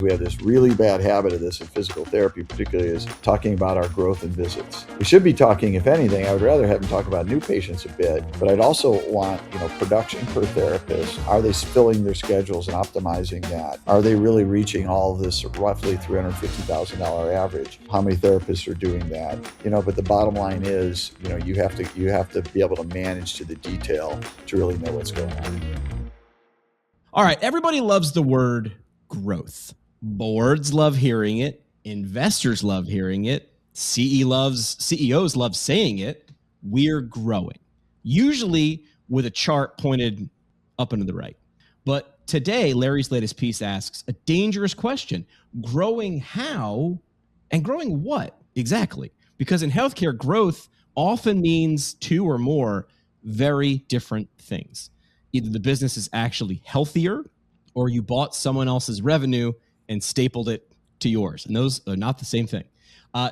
We have this really bad habit of this in physical therapy, particularly is talking about our growth in visits. We should be talking, if anything, I would rather have them talk about new patients a bit, but I'd also want, production per therapist. Are they filling their schedules and optimizing that? Are they really reaching all of this roughly $350,000 average? How many therapists are doing that? But the bottom line is, you have to be able to manage to the detail to really know what's going on. All right, everybody loves the word growth. Boards love hearing it. Investors love hearing it. CEOs love saying it. We're growing, usually with a chart pointed up and to the right. But today, Larry's latest piece asks a dangerous question. Growing how and growing what exactly? Because in healthcare, growth often means two or more very different things. Either the business is actually healthier or you bought someone else's revenue and stapled it to yours. And those are not the same thing.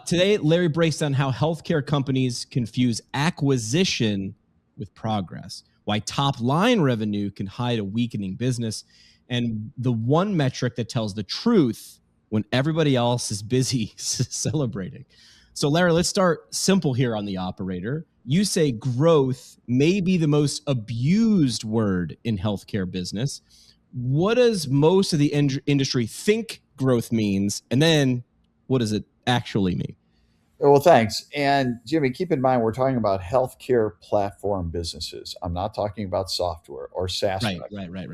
Today, Larry breaks down how healthcare companies confuse acquisition with progress, why top line revenue can hide a weakening business, and the one metric that tells the truth when everybody else is busy celebrating. So Larry, let's start simple here on the operator. You say growth may be the most abused word in healthcare business. What does most of the industry think growth means? And then what does it actually mean? Well, thanks. And Jimmy, keep in mind, we're talking about healthcare platform businesses. I'm not talking about software or SaaS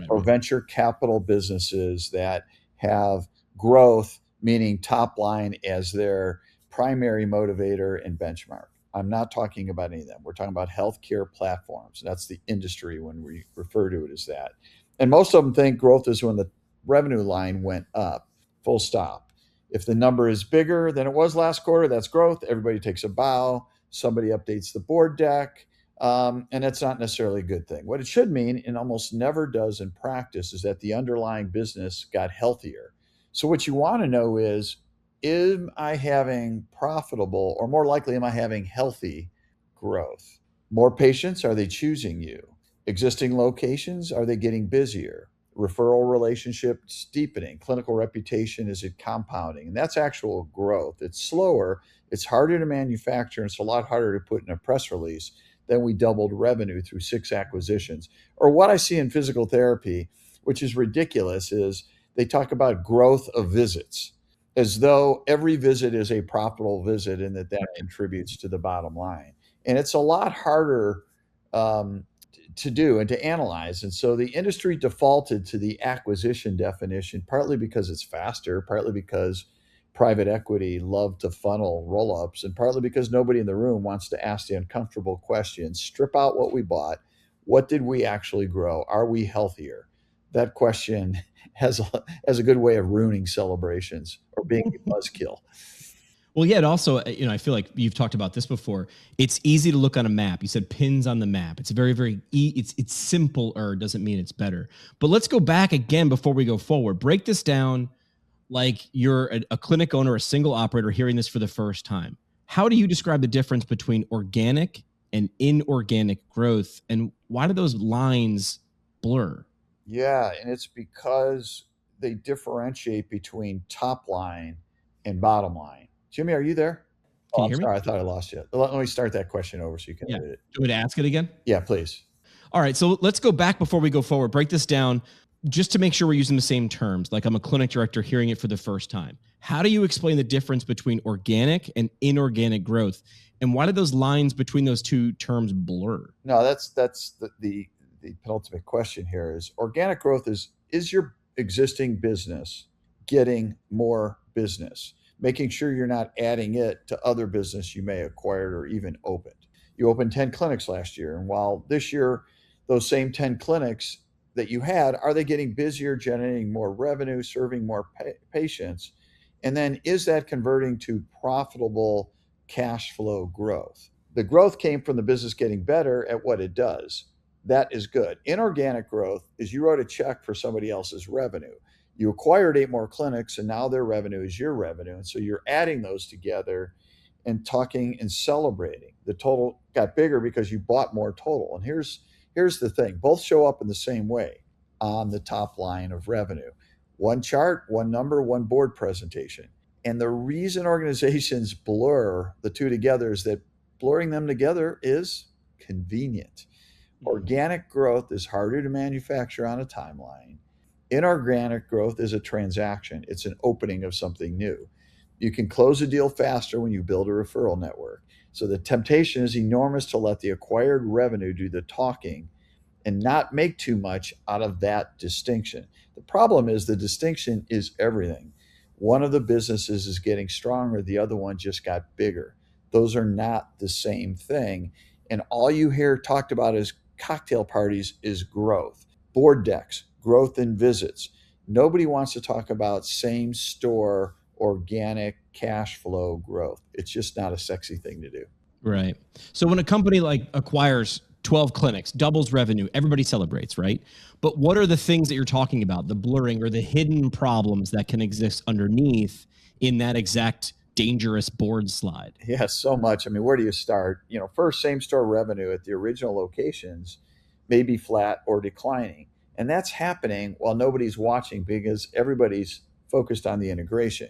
or venture capital businesses that have growth, meaning top line as their primary motivator and benchmark. I'm not talking about any of them. We're talking about healthcare platforms. That's the industry when we refer to it as that. And most of them think growth is when the revenue line went up, full stop. If the number is bigger than it was last quarter, that's growth. Everybody takes a bow. Somebody updates the board deck. And that's not necessarily a good thing. What it should mean, and almost never does in practice, is that the underlying business got healthier. So what you want to know is, am I having profitable, or more likely, am I having healthy growth? More patients, are they choosing you? Existing locations, are they getting busier? Referral relationships deepening, clinical reputation, is it compounding? And that's actual growth. It's slower, it's harder to manufacture, and it's a lot harder to put in a press release than we doubled revenue through 6 acquisitions. Or what I see in physical therapy, which is ridiculous, is they talk about growth of visits as though every visit is a profitable visit and that contributes to the bottom line. And it's a lot harder to do and to analyze. And so the industry defaulted to the acquisition definition, partly because it's faster, partly because private equity loved to funnel roll-ups, and partly because nobody in the room wants to ask the uncomfortable questions. Strip out what we bought. What did we actually grow? Are we healthier? That question has a good way of ruining celebrations or being a buzzkill. Well, yeah, it also, I feel like you've talked about this before. It's easy to look on a map. You said pins on the map. It's very, very, it's simpler, doesn't mean it's better. But let's go back again before we go forward. Break this down like you're a clinic owner, a single operator hearing this for the first time. How do you describe the difference between organic and inorganic growth? And why do those lines blur? Yeah, and it's because they differentiate between top line and bottom line. Jimmy, are you there? Can you hear me? Sorry, I thought I lost you. Let me start that question over so you can edit it. Do you want me to ask it again? Yeah, please. All right, so let's go back before we go forward. Break this down just to make sure we're using the same terms, like I'm a clinic director hearing it for the first time. How do you explain the difference between organic and inorganic growth? And why do those lines between those two terms blur? No, that's the penultimate question here is organic growth is your existing business getting more business, making sure you're not adding it to other business you may have acquired or even opened. You opened 10 clinics last year, and while this year, those same 10 clinics that you had, are they getting busier, generating more revenue, serving more patients? And then is that converting to profitable cash flow growth? The growth came from the business getting better at what it does. That is good. Inorganic growth is you wrote a check for somebody else's revenue. You acquired 8 more clinics, and now their revenue is your revenue. And so you're adding those together and talking and celebrating. The total got bigger because you bought more total. And here's the thing. Both show up in the same way on the top line of revenue. one chart, one number, one board presentation. And the reason organizations blur the two together is that blurring them together is convenient. Organic growth is harder to manufacture on a timeline. Inorganic growth is a transaction, it's an opening of something new. You can close a deal faster when you build a referral network. So the temptation is enormous to let the acquired revenue do the talking and not make too much out of that distinction. The problem is the distinction is everything. One of the businesses is getting stronger, the other one just got bigger. Those are not the same thing. And all you hear talked about is cocktail parties is growth, board decks, growth in visits. Nobody wants to talk about same store organic cash flow growth. It's just not a sexy thing to do. Right. So when a company like acquires 12 clinics, doubles revenue, everybody celebrates, right? But what are the things that you're talking about, the blurring or the hidden problems that can exist underneath in that exact dangerous board slide? Yeah, so much. I mean, where do you start? First, same store revenue at the original locations may be flat or declining. And that's happening while nobody's watching because everybody's focused on the integration.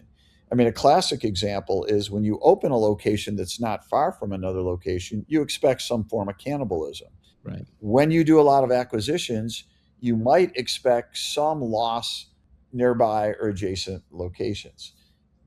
I mean, a classic example is when you open a location that's not far from another location, you expect some form of cannibalism. Right. When you do a lot of acquisitions, you might expect some loss nearby or adjacent locations.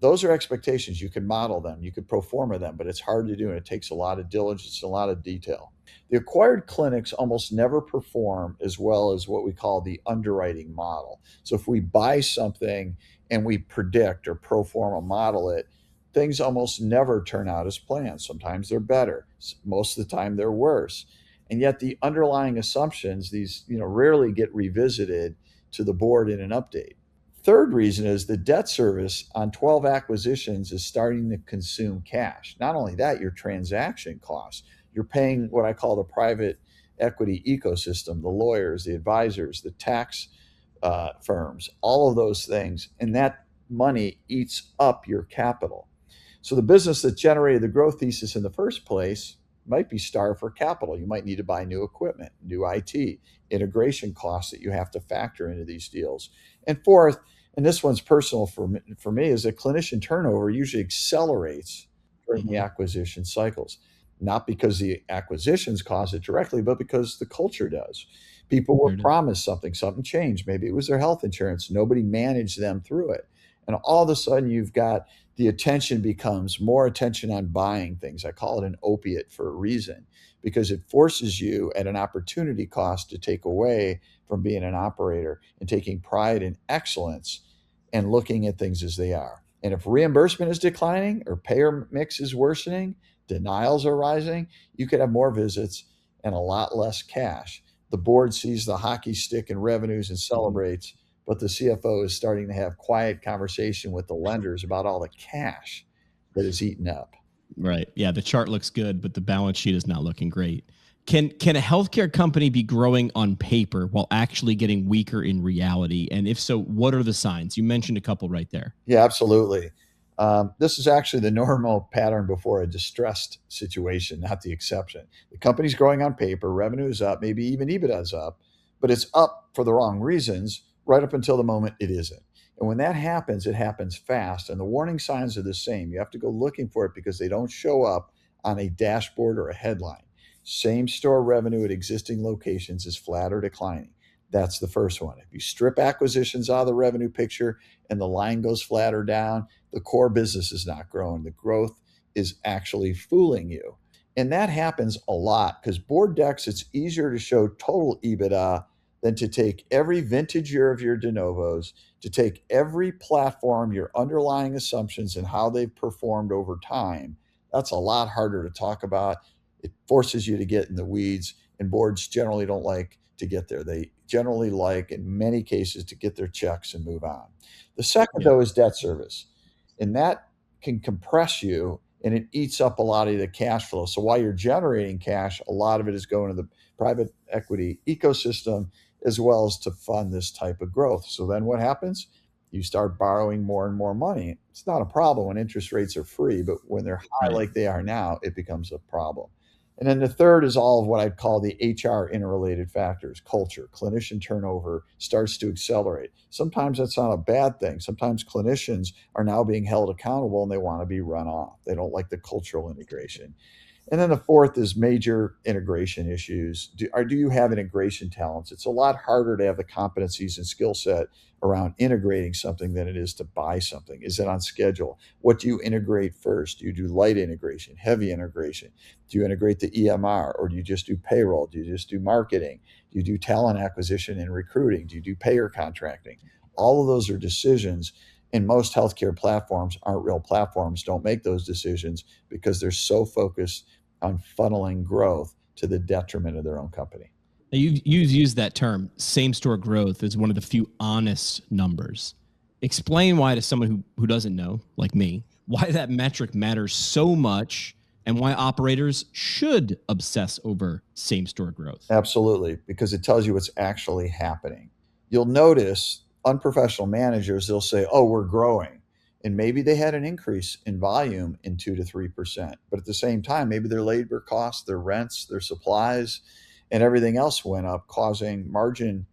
Those are expectations. You can model them, you could pro forma them, but it's hard to do and it takes a lot of diligence and a lot of detail. The acquired clinics almost never perform as well as what we call the underwriting model. So if we buy something and we predict or pro forma model it, things almost never turn out as planned. Sometimes they're better, most of the time they're worse. And yet the underlying assumptions, these rarely get revisited to the board in an update. Third reason is the debt service on 12 acquisitions is starting to consume cash. Not only that, your transaction costs. You're paying what I call the private equity ecosystem, the lawyers, the advisors, the tax firms, all of those things. And that money eats up your capital. So the business that generated the growth thesis in the first place might be starved for capital. You might need to buy new equipment, new IT, integration costs that you have to factor into these deals. And fourth, and this one's personal for me, is that clinician turnover usually accelerates during the acquisition cycles. Not because the acquisitions cause it directly, but because the culture does. People were promised something changed. Maybe it was their health insurance. Nobody managed them through it. And all of a sudden you've got the attention becomes more attention on buying things. I call it an opiate for a reason, because it forces you at an opportunity cost to take away from being an operator and taking pride in excellence and looking at things as they are. And if reimbursement is declining or payer mix is worsening, denials are rising, you could have more visits and a lot less cash. The board sees the hockey stick in revenues and celebrates, but the CFO is starting to have quiet conversation with the lenders about all the cash that is eaten up. Right. Yeah, the chart looks good, but the balance sheet is not looking great. Can a healthcare company be growing on paper while actually getting weaker in reality? And if so, what are the signs? You mentioned a couple right there. Yeah, absolutely. This is actually the normal pattern before a distressed situation, not the exception. The company's growing on paper, revenue is up, maybe even EBITDA is up, but it's up for the wrong reasons right up until the moment it isn't. And when that happens, it happens fast. And the warning signs are the same. You have to go looking for it because they don't show up on a dashboard or a headline. Same store revenue at existing locations is flat or declining. That's the first one. If you strip acquisitions out of the revenue picture and the line goes flat or down, the core business is not growing. The growth is actually fooling you. And that happens a lot because board decks, it's easier to show total EBITDA than to take every vintage year of your de novos, to take every platform, your underlying assumptions and how they've performed over time. That's a lot harder to talk about. It forces you to get in the weeds, and boards generally don't like to get there. They generally like, in many cases, to get their checks and move on. The second, though, is debt service. And that can compress you and it eats up a lot of the cash flow. So while you're generating cash, a lot of it is going to the private equity ecosystem as well as to fund this type of growth. So then what happens? You start borrowing more and more money. It's not a problem when interest rates are free, but when they're high like they are now, it becomes a problem. And then the third is all of what I'd call the HR interrelated factors: culture, clinician turnover starts to accelerate. Sometimes that's not a bad thing. Sometimes clinicians are now being held accountable and they want to be run off. They don't like the cultural integration. And then the fourth is major integration issues. Do you have integration talents? It's a lot harder to have the competencies and skill set around integrating something than it is to buy something. Is it on schedule? What do you integrate first? Do you do light integration, heavy integration? Do you integrate the EMR, or do you just do payroll? Do you just do marketing? Do you do talent acquisition and recruiting? Do you do payer contracting? All of those are decisions, and most healthcare platforms aren't real platforms, don't make those decisions because they're so focused on funneling growth to the detriment of their own company. Now you've used that term, same-store growth, as one of the few honest numbers. Explain why to someone who doesn't know, like me, why that metric matters so much and why operators should obsess over same-store growth. Absolutely, because it tells you what's actually happening. You'll notice unprofessional managers, they'll say, oh, we're growing. And maybe they had an increase in volume in 2 to 3%. But at the same time, maybe their labor costs, their rents, their supplies, and everything else went up, causing margin,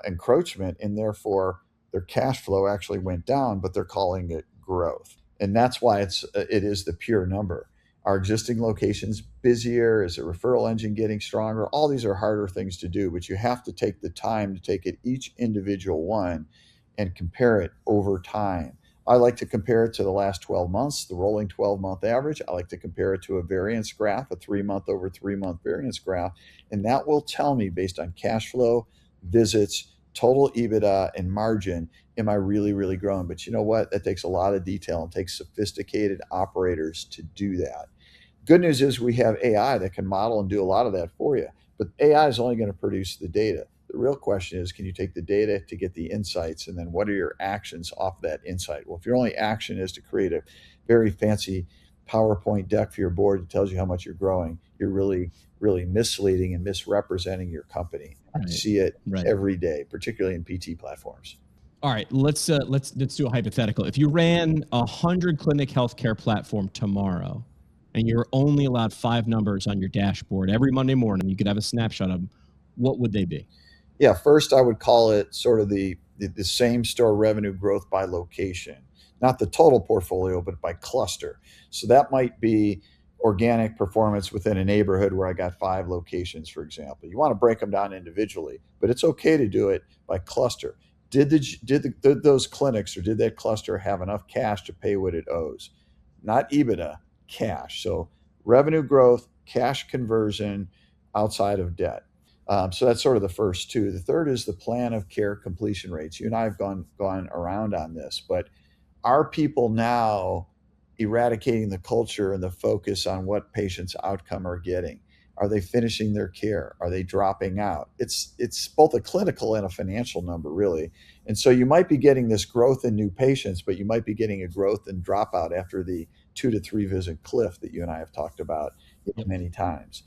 encroachment, and therefore their cash flow actually went down, but they're calling it growth. And that's why it is the pure number. Are existing locations busier? Is the referral engine getting stronger? All these are harder things to do, but you have to take the time to take it each individual one and compare it over time. I like to compare it to the last 12 months, the rolling 12-month average. I like to compare it to a variance graph, a 3-month over 3-month variance graph. And that will tell me, based on cash flow, visits, total EBITDA, and margin, am I really, really growing? But you know what? That takes a lot of detail and takes sophisticated operators to do that. Good news is we have AI that can model and do a lot of that for you. But AI is only going to produce the data. The real question is, can you take the data to get the insights? And then what are your actions off that insight? Well, if your only action is to create a very fancy PowerPoint deck for your board that tells you how much you're growing, you're really, really misleading and misrepresenting your company. I see it every day, particularly in PT platforms. All right, let's do a hypothetical. If you ran a 100-clinic healthcare platform tomorrow, and you're only allowed 5 numbers on your dashboard every Monday morning, you could have a snapshot of them, what would they be? Yeah, first I would call it sort of the same store revenue growth by location, not the total portfolio, but by cluster. So that might be organic performance within a neighborhood where I got 5 locations, for example. You want to break them down individually, but it's okay to do it by cluster. Did those clinics, or did that cluster have enough cash to pay what it owes? Not EBITDA, cash. So revenue growth, cash conversion outside of debt. So that's sort of the first two. The third is the plan of care completion rates. You and I have gone around on this, but are people now eradicating the culture and the focus on what patients' outcome are getting? Are they finishing their care? Are they dropping out? It's both a clinical and a financial number, really. And so you might be getting this growth in new patients, but you might be getting a growth in dropout after the 2 to 3 visit cliff that you and I have talked about many times.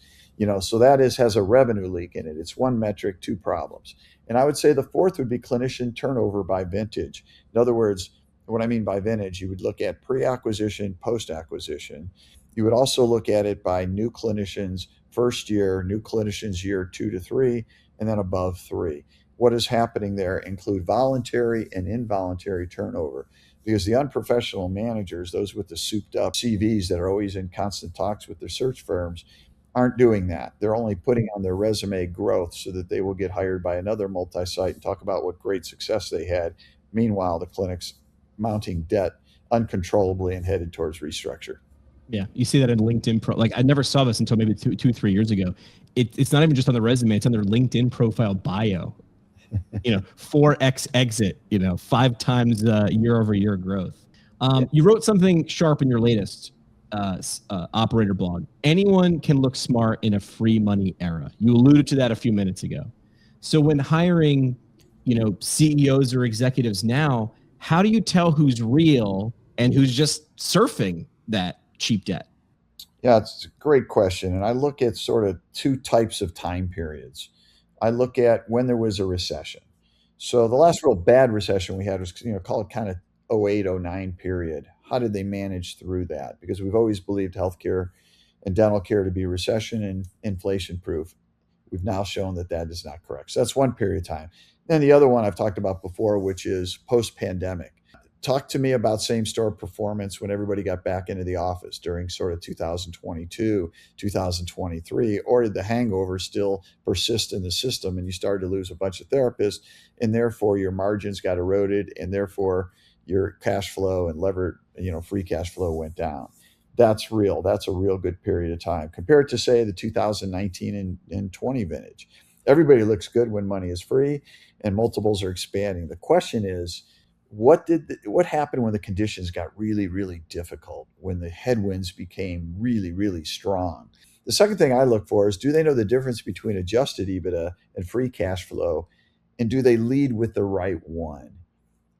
So that has a revenue leak in it. It's one metric, 2 problems. And I would say the fourth would be clinician turnover by vintage. In other words, what I mean by vintage, you would look at pre-acquisition, post-acquisition. You would also look at it by new clinicians first year, new clinicians year 2 to 3, and then above 3. What is happening there include voluntary and involuntary turnover, because the unprofessional managers, those with the souped up CVs that are always in constant talks with their search firms, aren't doing that. They're only putting on their resume growth so that they will get hired by another multi-site and talk about what great success they had. Meanwhile, the clinic's mounting debt uncontrollably and headed towards restructure. Yeah, you see that in LinkedIn. Like, I never saw this until maybe 2-3 years ago. It's not even just on the resume; it's on their LinkedIn profile bio. 4x exit. 5 times year-over-year growth. You wrote something sharp in your latest operator blog. Anyone can look smart in a free money era. You alluded to that a few minutes ago. So when hiring, CEOs or executives now, how do you tell who's real and who's just surfing that cheap debt? Yeah, it's a great question. And I look at sort of 2 types of time periods. I look at when there was a recession. So the last real bad recession we had was, call it kind of 08, 09 period. How did they manage through that? Because we've always believed healthcare and dental care to be recession and inflation proof. We've now shown that that is not correct. So that's one period of time. Then the other one I've talked about before, which is post pandemic. Talk to me about same store performance when everybody got back into the office during sort of 2022, 2023, or did the hangover still persist in the system and you started to lose a bunch of therapists and therefore your margins got eroded and therefore your cash flow and levered, free cash flow went down. That's real. That's a real good period of time compared to say the 2019 and 20 vintage. Everybody looks good when money is free and multiples are expanding. The question is, what happened when the conditions got really, really difficult, when the headwinds became really, really strong? The second thing I look for is, do they know the difference between adjusted EBITDA and free cash flow? And do they lead with the right one?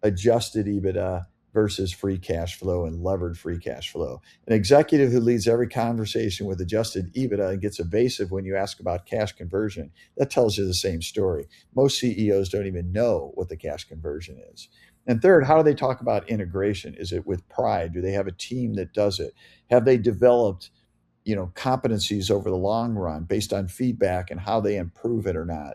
Adjusted EBITDA versus free cash flow and levered free cash flow. An executive who leads every conversation with adjusted EBITDA and gets evasive when you ask about cash conversion, that tells you the same story. Most CEOs don't even know what the cash conversion is. And third, how do they talk about integration? Is it with pride? Do they have a team that does it? Have they developed competencies over the long run based on feedback and how they improve it or not?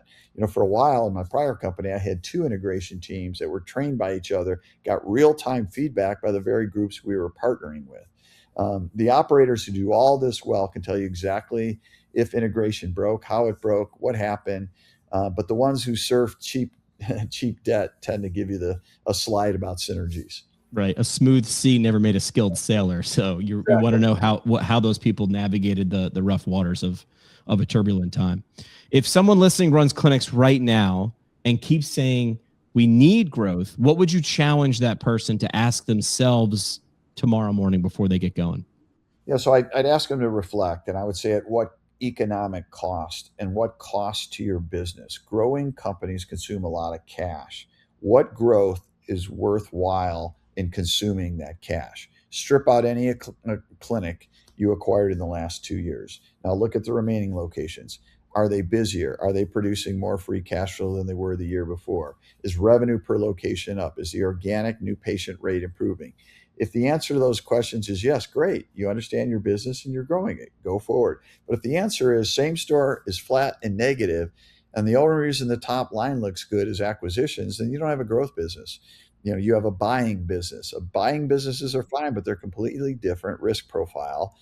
For a while in my prior company, I had two integration teams that were trained by each other, got real-time feedback by the very groups we were partnering with. The operators who do all this well can tell you exactly if integration broke, how it broke, what happened. But the ones who serve cheap debt tend to give you a slide about synergies. Right. A smooth sea never made a skilled sailor. So you want to know how those people navigated the rough waters of a turbulent time. If someone listening runs clinics right now and keeps saying we need growth, what would you challenge that person to ask themselves tomorrow morning before they get going? Yeah, so I'd ask them to reflect, and I would say at what economic cost and what cost to your business. Growing companies consume a lot of cash. What growth is worthwhile in consuming that cash? Strip out any clinic you acquired in the last 2 years. Now look at the remaining locations. Are they busier? Are they producing more free cash flow than they were the year before? Is revenue per location up? Is the organic new patient rate improving? If the answer to those questions is yes, great. You understand your business and you're growing it. Go forward. But if the answer is same store is flat and negative, and the only reason the top line looks good is acquisitions, then you don't have a growth business. You have a buying business. Buying businesses are fine, but they're completely different risk profile.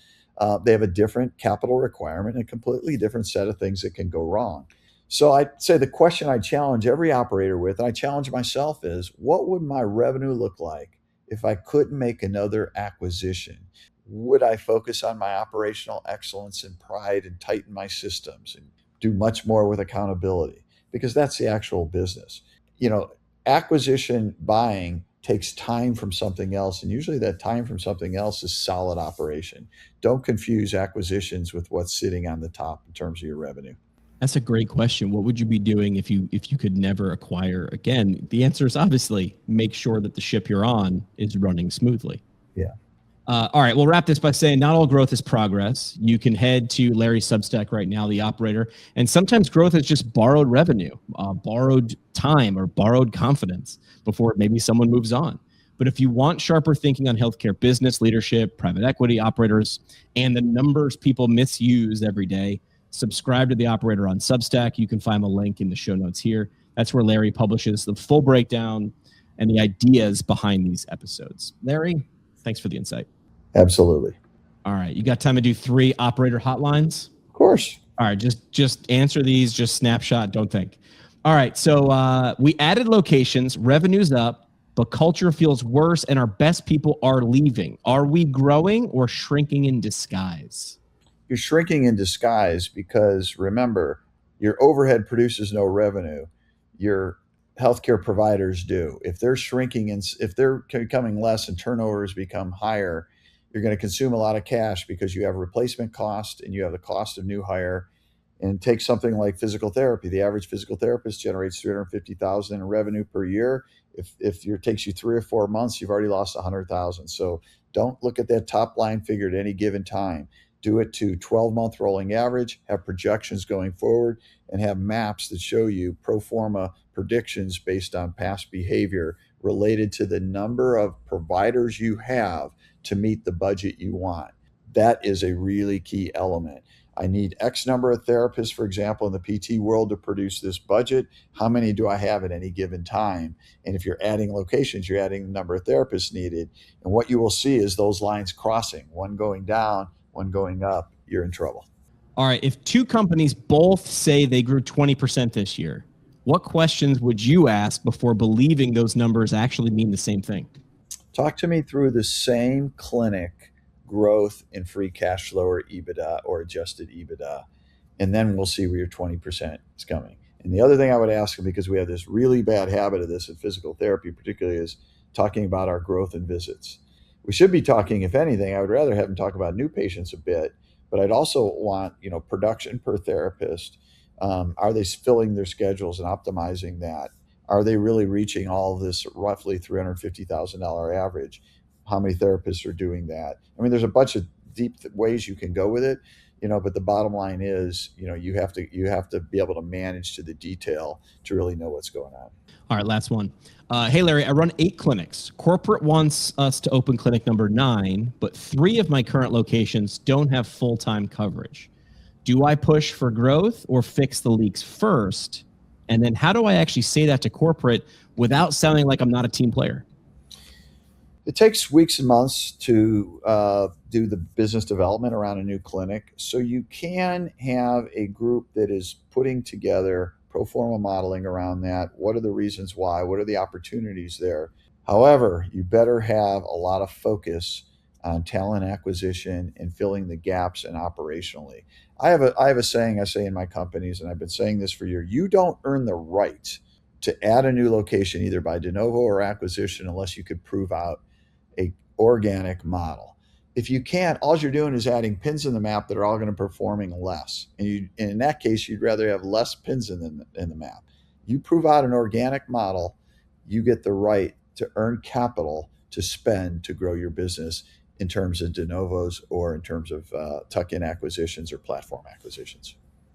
They have a different capital requirement and a completely different set of things that can go wrong. So I'd say the question I challenge every operator with, and I challenge myself, is what would my revenue look like if I couldn't make another acquisition? Would I focus on my operational excellence and pride and tighten my systems and do much more with accountability? Because that's the actual business. Acquisition buying takes time from something else, and usually that time from something else is solid operation. Don't confuse acquisitions with what's sitting on the top in terms of your revenue. That's a great question. What would you be doing if you could never acquire again? The answer is obviously make sure that the ship you're on is running smoothly. Yeah. All right, we'll wrap this by saying not all growth is progress. You can head to Larry's Substack right now, The Operator, and sometimes growth is just borrowed revenue, borrowed time, or borrowed confidence before maybe someone moves on. But if you want sharper thinking on healthcare business, leadership, private equity, operators, and the numbers people misuse every day, subscribe to The Operator on Substack. You can find a link in the show notes here. That's where Larry publishes the full breakdown and the ideas behind these episodes. Larry, thanks for the insight. Absolutely. All right. You got time to do 3 operator hotlines? Of course. All right. Just answer these, just snapshot, don't think. All right. So we added locations, revenue's up, but culture feels worse and our best people are leaving. Are we growing or shrinking in disguise? You're shrinking in disguise because remember, your overhead produces no revenue. Your healthcare providers do. If they're shrinking and if they're becoming less and turnovers become higher, you're going to consume a lot of cash because you have replacement cost and you have the cost of new hire. And take something like physical therapy. The average physical therapist generates $350,000 in revenue per year. If it takes you 3 or 4 months, you've already lost $100,000. So don't look at that top line figure at any given time. Do it to 12-month rolling average, have projections going forward, and have maps that show you pro forma predictions based on past behavior related to the number of providers you have to meet the budget you want. That is a really key element. I need X number of therapists, for example, in the PT world to produce this budget. How many do I have at any given time? And if you're adding locations, you're adding the number of therapists needed. And what you will see is those lines crossing, one going down, one going up. You're in trouble. All right. If two companies both say they grew 20% this year, what questions would you ask before believing those numbers actually mean the same thing? Talk to me through the same clinic growth in free cash flow or EBITDA or adjusted EBITDA, and then we'll see where your 20% is coming. And the other thing I would ask them, because we have this really bad habit of this in physical therapy, particularly, is talking about our growth in visits. We should be talking, if anything, I would rather have them talk about new patients a bit, but I'd also want, production per therapist. Are they filling their schedules and optimizing that? Are they really reaching all of this roughly $350,000 average? How many therapists are doing that? I mean, there's a bunch of deep ways you can go with it, but the bottom line is, you have to be able to manage to the detail to really know what's going on. All right, last one. Hey, Larry, I run 8 clinics. Corporate wants us to open clinic number 9, but 3 of my current locations don't have full-time coverage. Do I push for growth or fix the leaks first? And then how do I actually say that to corporate without sounding like I'm not a team player? It takes weeks and months to do the business development around a new clinic. So you can have a group that is putting together pro forma modeling around that. What are the reasons why? What are the opportunities there? However, you better have a lot of focus on talent acquisition and filling the gaps and operationally. I have a saying I say in my companies, and I've been saying this for years: you don't earn the right to add a new location either by de novo or acquisition unless you could prove out a organic model. If you can't, all you're doing is adding pins in the map that are all going to performing less. And in that case, you'd rather have less pins in the map. You prove out an organic model, you get the right to earn capital to spend to grow your business in terms of de novos or in terms of tuck-in acquisitions or platform acquisitions.